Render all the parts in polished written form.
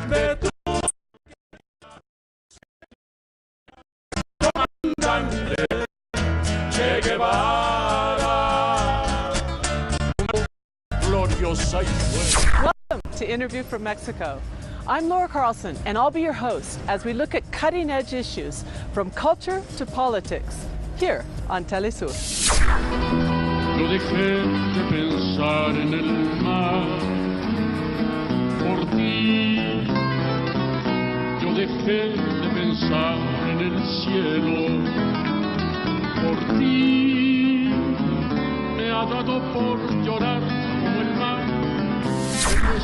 de tu comandante Che Guevara. Gloriosa y fuerte. Welcome to Interview from Mexico. I'm Laura Carlsen, and I'll be your host as we look at cutting-edge issues from culture to politics here on Telesur. Yo dejé de pensar en el mar por ti. Yo dejé de pensar en el cielo por ti. Me ha dado por llorar como el mar.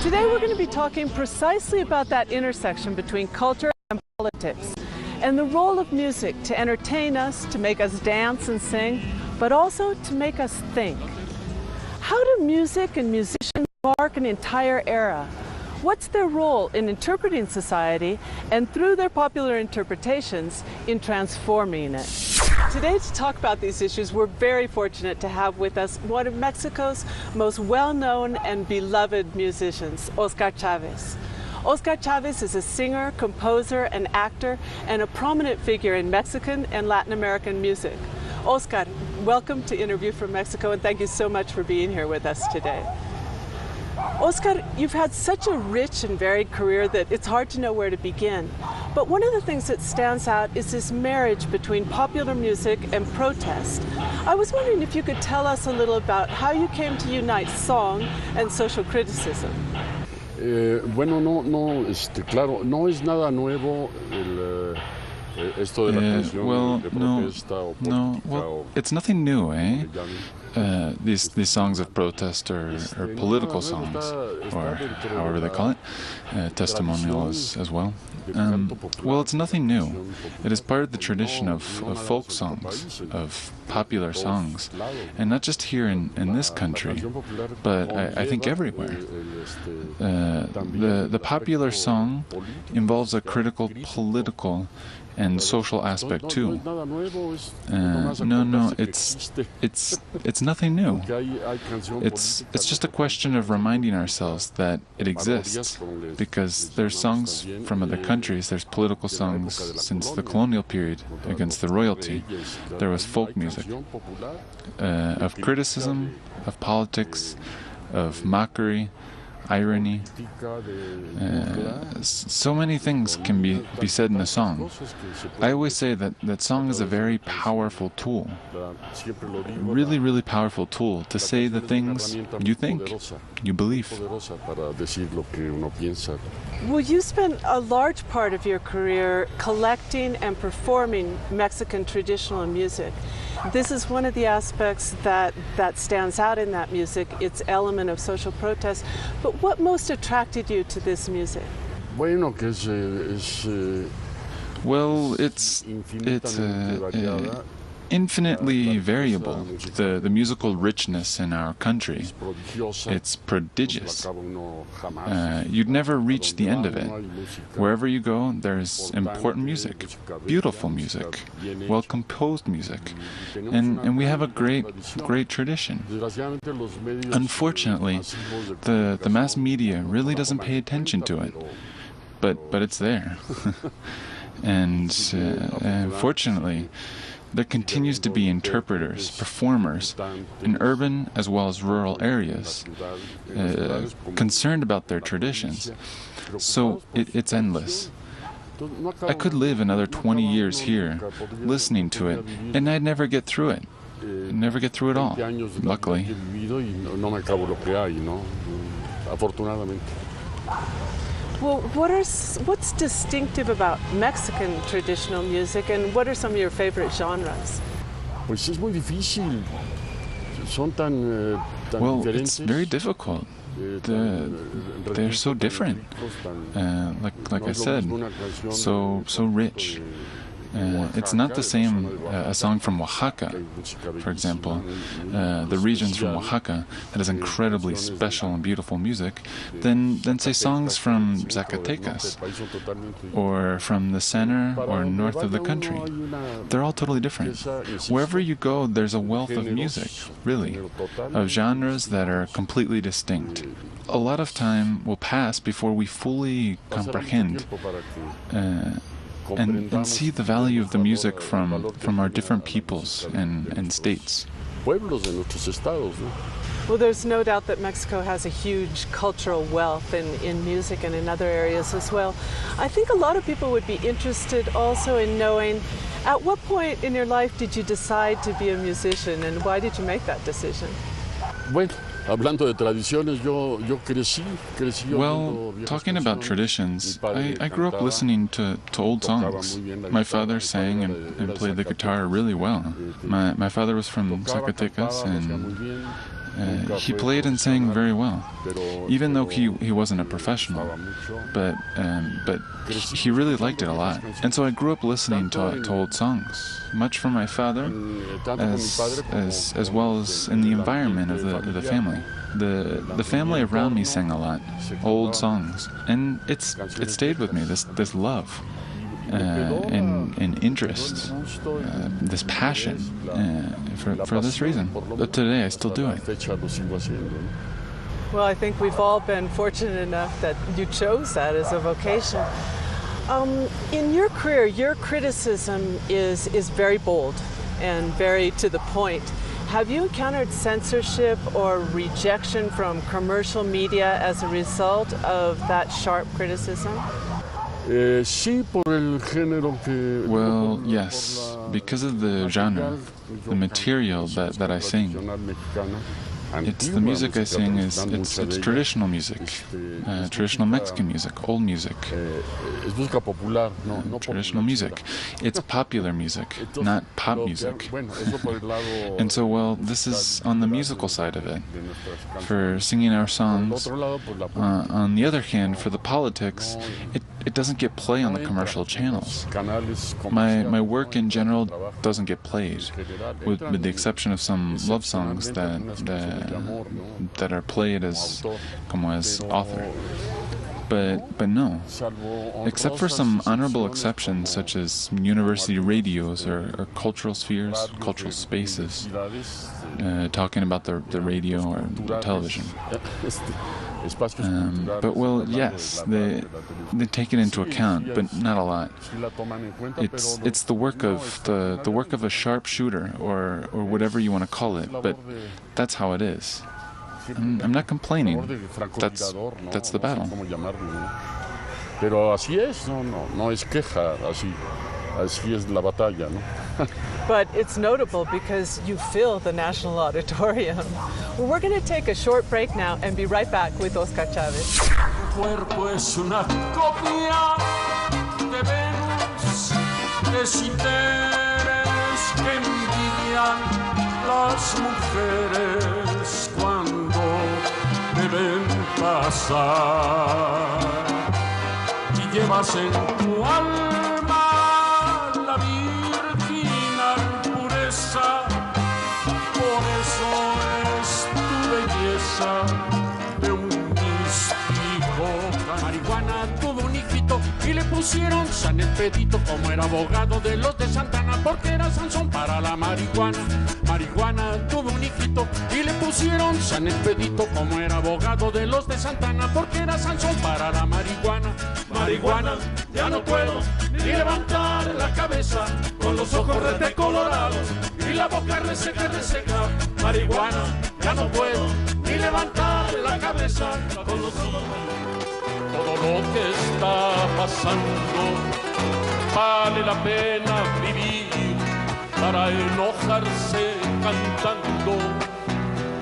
Today we're going to be talking precisely about that intersection between culture and politics, and the role of music to entertain us, to make us dance and sing, but also to make us think. How do music and musicians mark an entire era? What's their role in interpreting society, and through their popular interpretations, in transforming it? Today, to talk about these issues, we're very fortunate to have with us one of Mexico's most well-known and beloved musicians, Oscar CHAVEZ. Oscar CHAVEZ is a singer, composer, and actor, and a prominent figure in Mexican and Latin American music. Oscar, welcome to Interview from Mexico, and thank you so much for being here with us today. Oscar, you've had such a rich and varied career that it's hard to know where to begin. But one of the things that stands out is this marriage between popular music and protest. I was wondering if you could tell us a little about how you came to unite song and social criticism. Bueno, claro, no es nada nuevo esto de la canción de protesta o política. It's nothing new, eh? These songs of protest or political songs, or however they call it, testimonials as well. Well, it's nothing new. It is part of the tradition of folk songs, of popular songs, and not just here in this country, but I think everywhere. The popular song involves a critical political and social aspect too. No, it's nothing new. It's just a question of reminding ourselves that it exists, because there's songs from other countries, there's political songs since the colonial period against the royalty. There was folk music of criticism, of politics, of mockery, irony. So many things can be said in a song. I always say that song is a very powerful tool, really, really powerful tool to say the things you think, you believe. Well, you spent a large part of your career collecting and performing Mexican traditional music. This is one of the aspects that stands out in that music, its element of social protest. But what most attracted you to this music? Bueno, que well, it's infinitely variable. The musical richness in our country, it's prodigious. You'd never reach the end of it. Wherever you go, there's important music, beautiful music, well-composed music, and we have a great tradition. Unfortunately, the mass media really doesn't pay attention to it, but it's there. And fortunately, there continues to be interpreters, performers, in urban as well as rural areas, concerned about their traditions. So it's endless. I could live another 20 years here, listening to it, and I'd never get through it. Never get through it all, luckily. Well, what's distinctive about Mexican traditional music, and what are some of your favorite genres? Pues es muy difícil. Son tan Well, diferentes. it's very difficult. They're so different. Like I said, so rich. It's not the same, a song from Oaxaca, for example, the regions from Oaxaca that is incredibly special and beautiful music, than say songs from Zacatecas or from the center or north of the country. They're all totally different. Wherever you go, there's a wealth of music, really, of genres that are completely distinct. A lot of time will pass before we fully comprehend and see the value of the music from our different peoples and states. Well, there's no doubt that Mexico has a huge cultural wealth in music and in other areas as well. I think a lot of people would be interested also in knowing, at what point in your life did you decide to be a musician, and why did you make that decision? Hablando de tradiciones, yo crecí Well, talking about traditions, I grew up listening to old songs. My father sang and played the guitar really well. My father was from Zacatecas, and he played and sang very well, even though he wasn't a professional. But he really liked it a lot. And so I grew up listening to old songs, much from my father, as well as in the environment of the family. The family around me sang a lot, old songs, and it stayed with me, this love and interest, this passion for this reason. But today I still do it. Well, I think we've all been fortunate enough that you chose that as a vocation. In your career, your criticism is very bold and very to the point. Have you encountered censorship or rejection from commercial media as a result of that sharp criticism? Well, yes, because of the genre, the material that I sing. It's the music I sing it's traditional music, traditional Mexican music, old music. Traditional music. It's popular music, not pop music. And so, well, this is on the musical side of it, for singing our songs. On the other hand, for the politics, it doesn't get play on the commercial channels. My work in general doesn't get played, with the exception of some love songs that are played as author. But no, except for some honorable exceptions such as university radios or cultural spheres, cultural spaces, talking about the radio or the television. But well, yes, they take it into account, but not a lot. It's the work of a sharpshooter or whatever you want to call it, but that's how it is. I'm not complaining. That's the battle. Pero así es, no es queja, así es la batalla, ¿no? But it's notable because you fill the National Auditorium. Well, we're going to take a short break now and be right back with Oscar Chavez. Tu cuerpo es una copia de Venus, de Citeres que envidian las mujeres cuando te ven pasar. Y llevas en tu alma la virginal pureza, por eso es tu belleza de un místico. Marihuana tuvo un hijito y le pusieron San Expedito, como era abogado de los de Santana, porque era Sansón para la marihuana. Marihuana tuvo un hijito y le pusieron San Expedito, como era abogado de los de Santana, porque era Sansón para la marihuana. Marihuana, ya no puedo ni levantar la cabeza, con los ojos retecolorados y la boca reseca, reseca. Marihuana, ya no puedo ni levantar la cabeza, con los ojos. Todo lo que está pasando vale la pena vivir para enojarse cantando.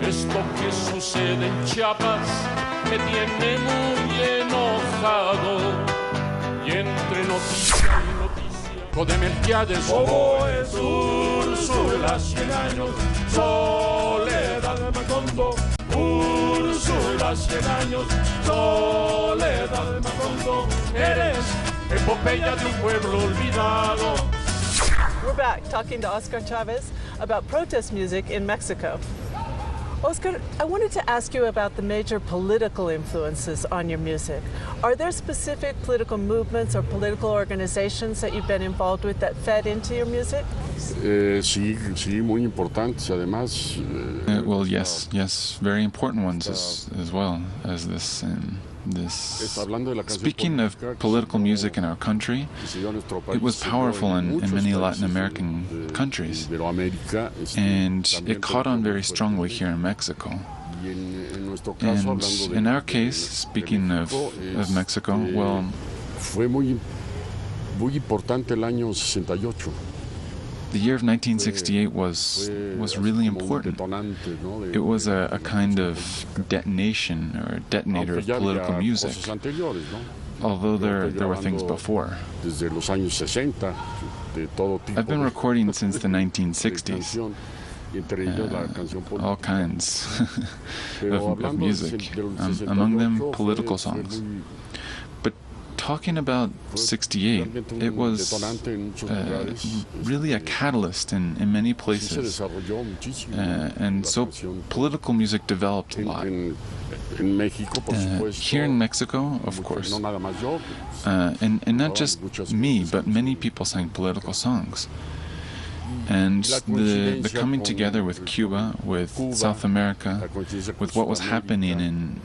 Esto que sucede en Chiapas me tiene muy enojado, y entre noticia y noticia de Melquiades, como es Úrsula, 100 años, Soledad de Macondo. Úrsula, 100 años, Soledad de Macondo. Eres epopeya de un pueblo olvidado, We're back talking to Oscar Chavez about protest music in Mexico. Oscar, I wanted to ask you about the major political influences on your music. Are there specific political movements or political organizations that you've been involved with that fed into your music? Sí, muy importantes, además. Well, yes, very important ones as well as this. Speaking of political music in our country, it was powerful in many Latin American countries, and it caught on very strongly here in Mexico. And in our case, speaking of Mexico, well, fue muy importante el año 68. The year of 1968 was really important. It was a kind of detonation or detonator of political music, although there were things before. I've been recording since the 1960s. All kinds of music, among them political songs. But talking about 68, it was really a catalyst in many places, and so political music developed a lot. Here in Mexico, of course, and not just me, but many people sang political songs. And the coming together with Cuba, with South America, with what was happening in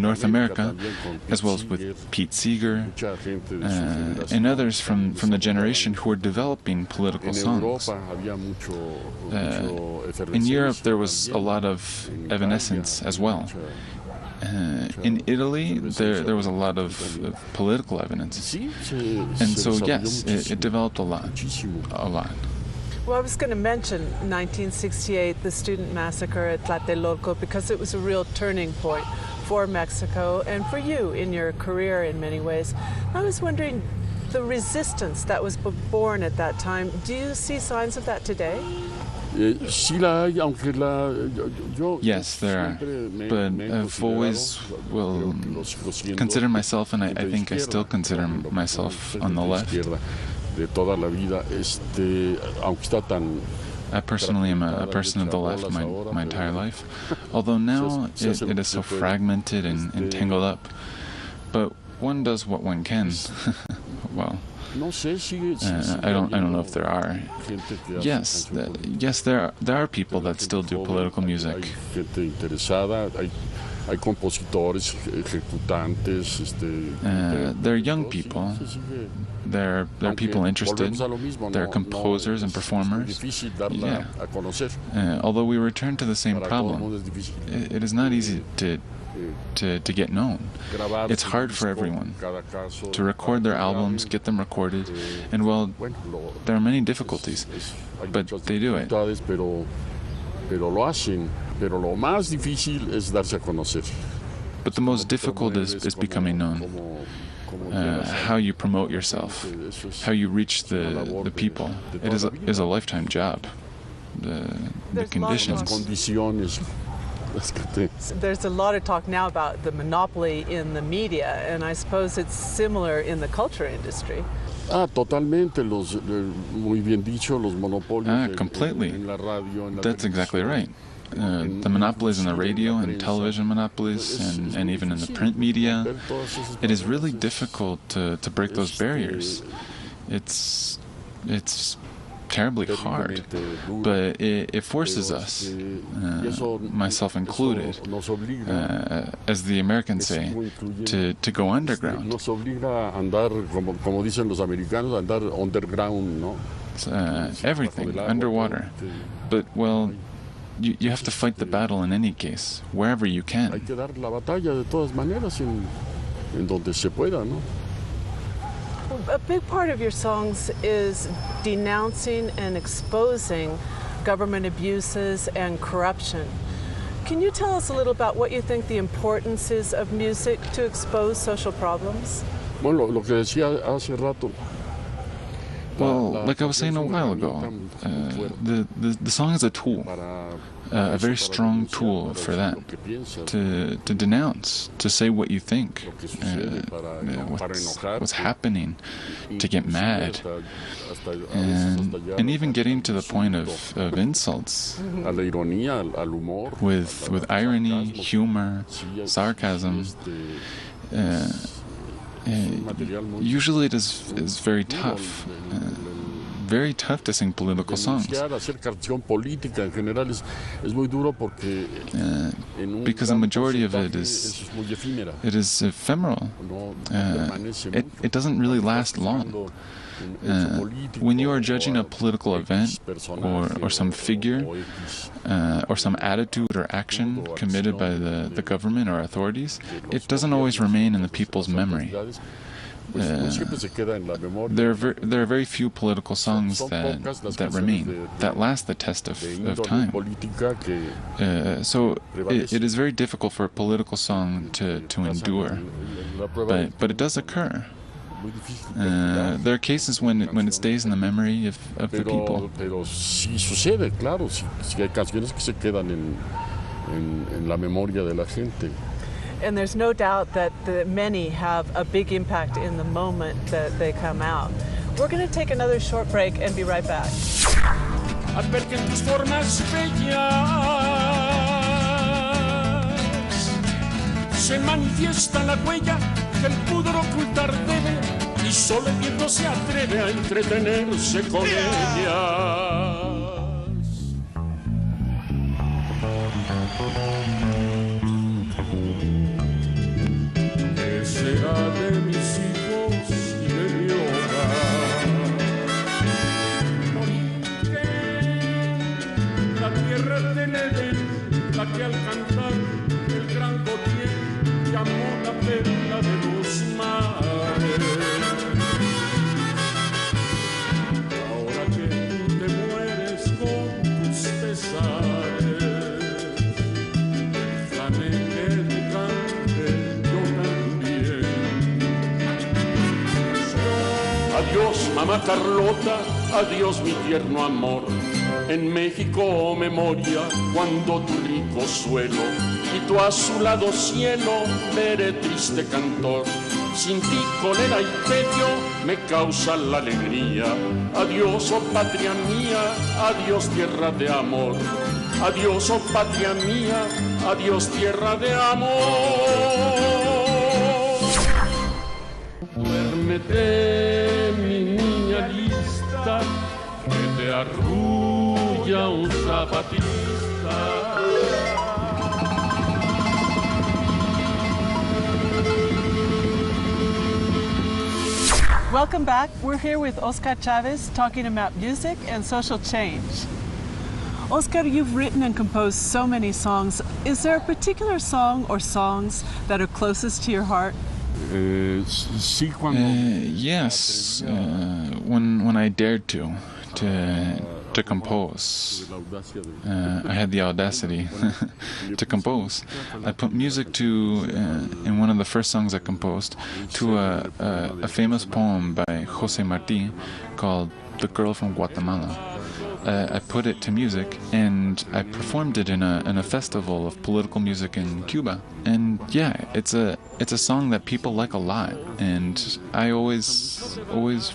North America, as well as with Pete Seeger and others from the generation who were developing political songs. In Europe, there was a lot of evanescence as well. In Italy, there was a lot of political evidence, and so yes, it developed a lot. Well, I was going to mention 1968, the student massacre at Tlatelolco, because it was a real turning point for Mexico and for you in your career in many ways. I was wondering, the resistance that was born at that time, do you see signs of that today? Yes, there are, but I've always considered myself, and I think I still consider myself on the left. I personally am a person of the left my entire life, although now it is so fragmented and tangled up, but one does what one can. Well, I don't know if there are. Yes, there are people that still do political music. There are young people. There are people interested. There are composers and performers. Yeah. Although we return to the same problem, it is not easy to get known. It's hard for everyone to record their albums, get them recorded, and well, there are many difficulties, but they do it. But the most difficult is becoming known. How you promote yourself, how you reach the people. It is a lifetime job. The conditions. There's a lot of talk now about the monopoly in the media, and I suppose it's similar in the culture industry. Totalmente. Muy bien dicho, los monopolios. Completely. That's exactly right. The monopolies in the radio and television monopolies, and even in the print media, it is really difficult to break those barriers. It's terribly hard, but it forces us, myself included, as the Americans say, to go underground. Everything, underwater. But, well, you have to fight the battle in any case, wherever you can. A big part of your songs is denouncing and exposing government abuses and corruption. Can you tell us a little about what you think the importance is of music to expose social problems? Bueno, lo que decía hace rato, Well, like I was saying a while ago, the song is a tool, a very strong tool for that, to denounce, to say what you think, what's happening, to get mad, and even getting to the point of insults, with irony, humor, sarcasm. Usually it is very tough. Very tough to sing political songs. Because the majority of it is ephemeral. It doesn't really last long. When you are judging a political event or some figure or some attitude or action committed by the government or authorities, it doesn't always remain in the people's memory. There are very few political songs that remain, that last the test of time. So it is very difficult for a political song to endure, but it does occur. There are cases when it stays in the memory of the people. Pero sí sucede, claro, sí hay canciones que se quedan en la memoria de la gente. And there's no doubt that many have a big impact in the moment that they come out. We're going to take another short break and be right back. Al ver que en tus formas bellas se manifiesta la huella que el pudor ocultar debe y solo el viento se atreve a entretenerse con ellas. ¿Qué será de mis hijos y de mi hogar? Moriré, la tierra del Edén, la que al cantar el gran Gautier llamó la perla de los mares. Ahora que tú te mueres con tus pesares, déjame que te cante yo también. Adiós, mamá Carlota, adiós mi tierno amor. En México memoria cuando tu rico suelo y tu azulado cielo veré triste cantor. Sin ti cólera y tedio me causa la alegría. Adiós, oh patria mía, adiós tierra de amor. Adiós, oh patria mía, adiós tierra de amor. Duérmete, mi niña lista, que te arrulla un zapatista. Welcome back. We're here with Oscar CHAVEZ talking about music and social change. Oscar, you've written and composed so many songs. Is there a particular song or songs that are closest to your heart? Yes, when I dared to compose. I had the audacity to compose. I put music to, in one of the first songs I composed, to a famous poem by Jose Marti called "The Girl from Guatemala." I put it to music, and I performed it in a festival of political music in Cuba. And yeah, it's a song that people like a lot, and I always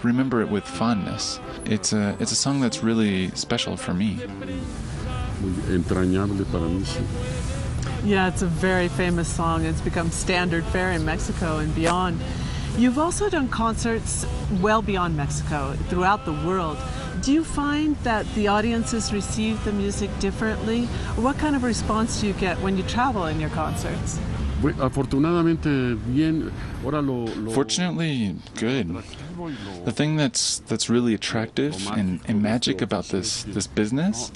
remember it with fondness. It's a song that's really special for me. Yeah, it's a very famous song. It's become standard fare in Mexico and beyond. You've also done concerts well beyond Mexico, throughout the world. Do you find that the audiences receive the music differently? What kind of response do you get when you travel in your concerts? Fortunately, good. The thing that's really attractive and magic about this business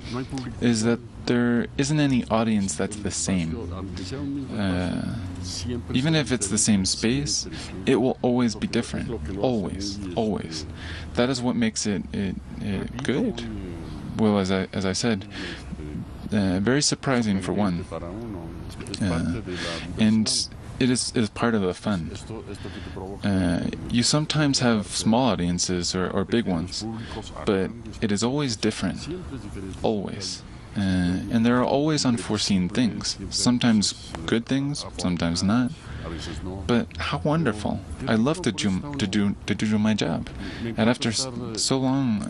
is that there isn't any audience that's the same. Even if it's the same space, it will always be different. Always, always. That is what makes it good. Well, as I said, very surprising for one. And it is part of the fun. You sometimes have small audiences or big ones, but it is always different, always. And there are always unforeseen things, sometimes good things, sometimes not. But how wonderful! I love to do my job, and after so long,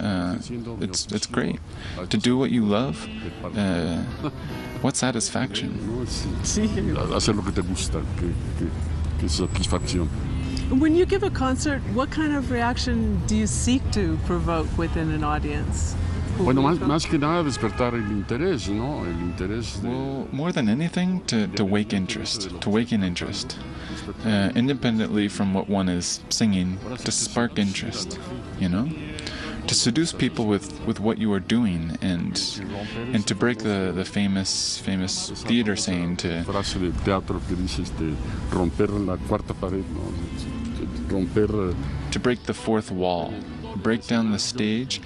it's great to do what you love. What satisfaction! Hacer lo que te gusta, que satisfacción. When you give a concert, what kind of reaction do you seek to provoke within an audience? Bueno, más que nada despertar el interés, ¿no? El interés de... Well, more than anything, to waken interest, independently from what one is singing, to spark interest, you know? To seduce people with what you are doing, and to break the famous theater saying to... frase de teatro que dice romper la cuarta pared, ¿no? Romper... To break the fourth wall, break down the stage,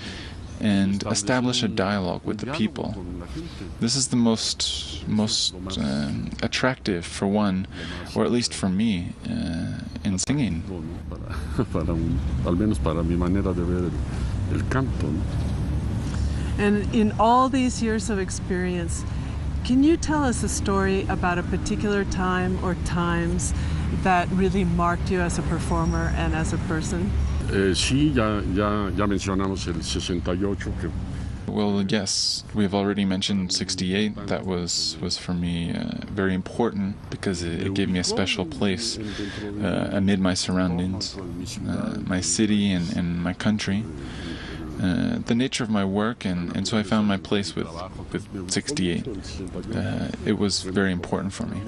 and establish a dialogue with the people. This is the most attractive for one, or at least for me, in singing. Al menos para mi manera de ver el canto. And in all these years of experience, can you tell us a story about a particular time or times that really marked you as a performer and as a person? Sí, ya mencionamos el 68. Well, yes, we've already mentioned 68. That was for me very important because it gave me a special place amid my surroundings, my city and my country. The nature of my work, and so I found my place with 68. It was very important for me.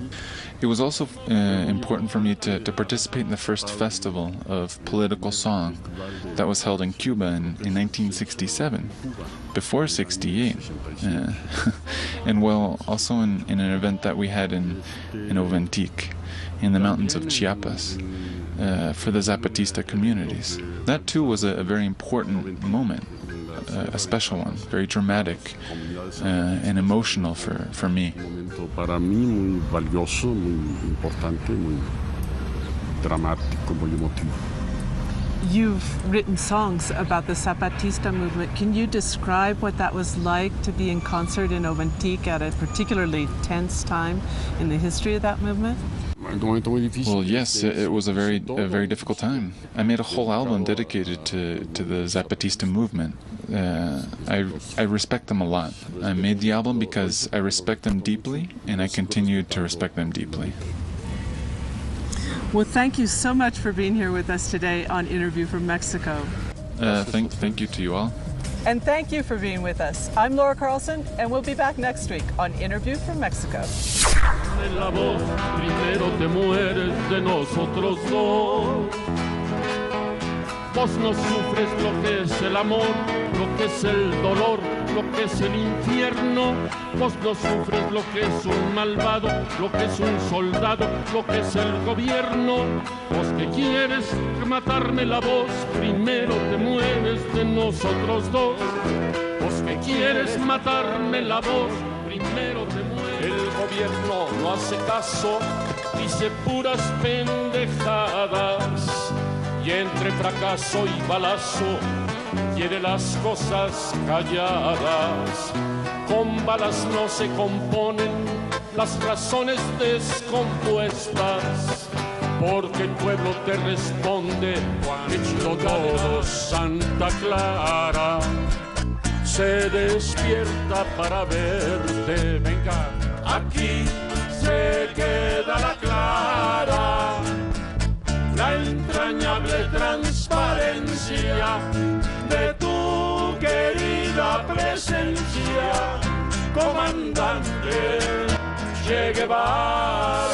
It was also important for me to participate in the first festival of political song that was held in Cuba in 1967, before 68. And well, also in an event that we had in Oventic, in the mountains of Chiapas, for the Zapatista communities. That too was a very important moment, a special one, very dramatic and emotional for me. Para mí muy valioso, muy importante, muy dramático, muy emotivo. You've written songs about the Zapatista movement. Can you describe what that was like to be in concert in Oventic at a particularly tense time in the history of that movement? Well, yes, it was a very difficult time. I made a whole album dedicated to the Zapatista movement. I respect them a lot. I made the album because I respect them deeply, and I continue to respect them deeply. Well, thank you so much for being here with us today on Interview from Mexico. Thank you to you all. And thank you for being with us. I'm Laura Carlsen, and we'll be back next week on Interview from Mexico. La voz, primero te mueres de nosotros dos. Vos no sufres lo que es el amor, lo que es el dolor, lo que es el infierno. Vos no sufres lo que es un malvado, lo que es un soldado, lo que es el gobierno. Vos que quieres matarme la voz, primero te mueres de nosotros dos. Vos que quieres matarme la voz, primero te mueres. El gobierno no hace caso, dice puras pendejadas. Y entre fracaso y balazo quiere las cosas calladas. Con balas no se componen las razones descompuestas, porque el pueblo te responde hecho todo. Santa Clara se despierta para verte. Venga, aquí se queda la clara, la entrañable transparencia de tu querida presencia, comandante Che Guevara.